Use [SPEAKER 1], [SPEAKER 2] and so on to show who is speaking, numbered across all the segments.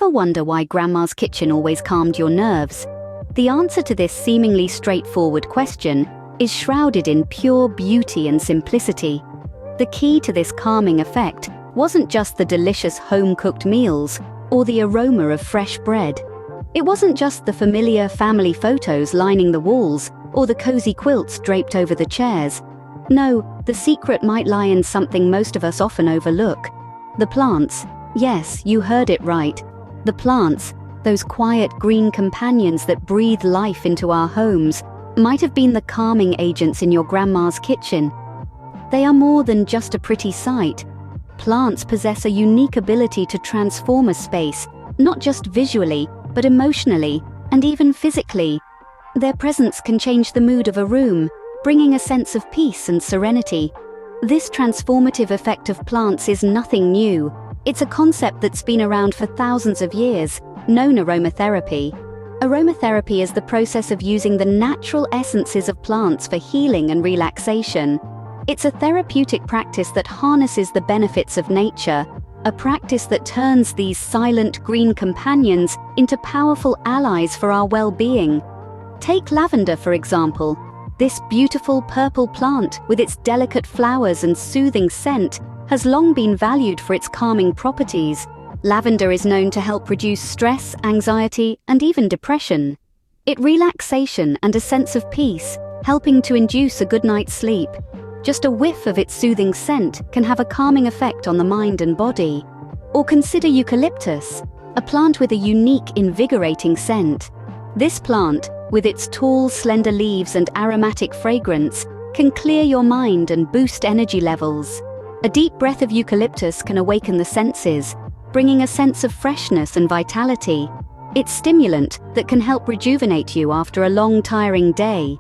[SPEAKER 1] Ever wonder why Grandma's kitchen always calmed your nerves? The answer to this seemingly straightforward question is shrouded in pure beauty and simplicity. The key to this calming effect wasn't just the delicious home-cooked meals or the aroma of fresh bread. It wasn't just the familiar family photos lining the walls or the cozy quilts draped over the chairs. No, the secret might lie in something most of us often overlook. The plants. Yes, you heard it right. The plants, those quiet green companions that breathe life into our homes, might have been the calming agents in your grandma's kitchen. They are more than just a pretty sight. Plants possess a unique ability to transform a space, not just visually, but emotionally, and even physically. Their presence can change the mood of a room, bringing a sense of peace and serenity. This transformative effect of plants is nothing new. It's a concept that's been around for thousands of years, known aromatherapy. Aromatherapy is the process of using the natural essences of plants for healing and relaxation. It's a therapeutic practice that harnesses the benefits of nature, a practice that turns these silent green companions into powerful allies for our well-being. Take lavender, for example. This beautiful purple plant, with its delicate flowers and soothing scent, has long been valued for its calming properties. Lavender is known to help reduce stress, anxiety, and even depression. It relaxation and a sense of peace, helping to induce a good night's sleep. Just a whiff of its soothing scent can have a calming effect on the mind and body. Or consider eucalyptus, a plant with a unique, invigorating scent. This plant, with its tall, slender leaves and aromatic fragrance, can clear your mind and boost energy levels. A deep breath of eucalyptus can awaken the senses, bringing a sense of freshness and vitality. It's stimulant that can help rejuvenate you after a long, tiring day.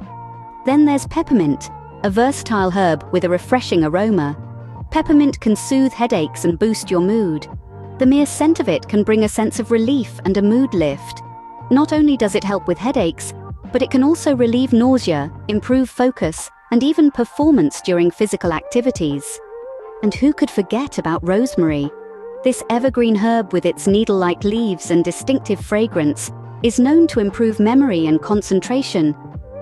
[SPEAKER 1] Then there's peppermint, a versatile herb with a refreshing aroma. Peppermint can soothe headaches and boost your mood. The mere scent of it can bring a sense of relief and a mood lift. Not only does it help with headaches, but it can also relieve nausea, improve focus, and even performance during physical activities. And who could forget about rosemary? This evergreen herb with its needle-like leaves and distinctive fragrance is known to improve memory and concentration.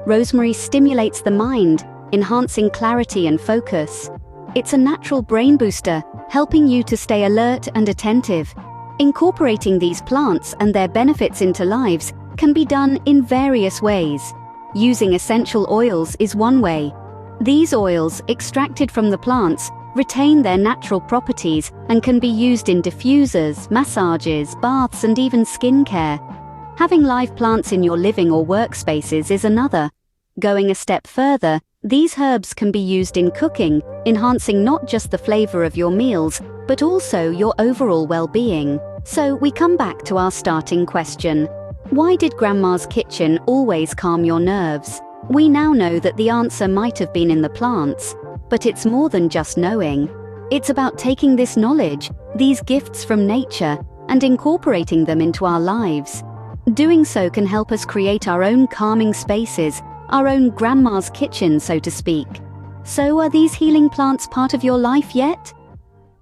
[SPEAKER 1] Rosemary stimulates the mind, enhancing clarity and focus. It's a natural brain booster, helping you to stay alert and attentive. Incorporating these plants and their benefits into lives can be done in various ways. Using essential oils is one way. These oils, extracted from the plants, retain their natural properties and can be used in diffusers, massages, baths, and even skincare. Having live plants in your living or workspaces is another. Going a step further, these herbs can be used in cooking, enhancing not just the flavor of your meals, but also your overall well-being. So we come back to our starting question. Why did Grandma's kitchen always calm your nerves? We now know that the answer might have been in the plants, but it's more than just knowing. It's about taking this knowledge, these gifts from nature, and incorporating them into our lives. Doing so can help us create our own calming spaces, our own grandma's kitchen, so to speak. So are these healing plants part of your life yet?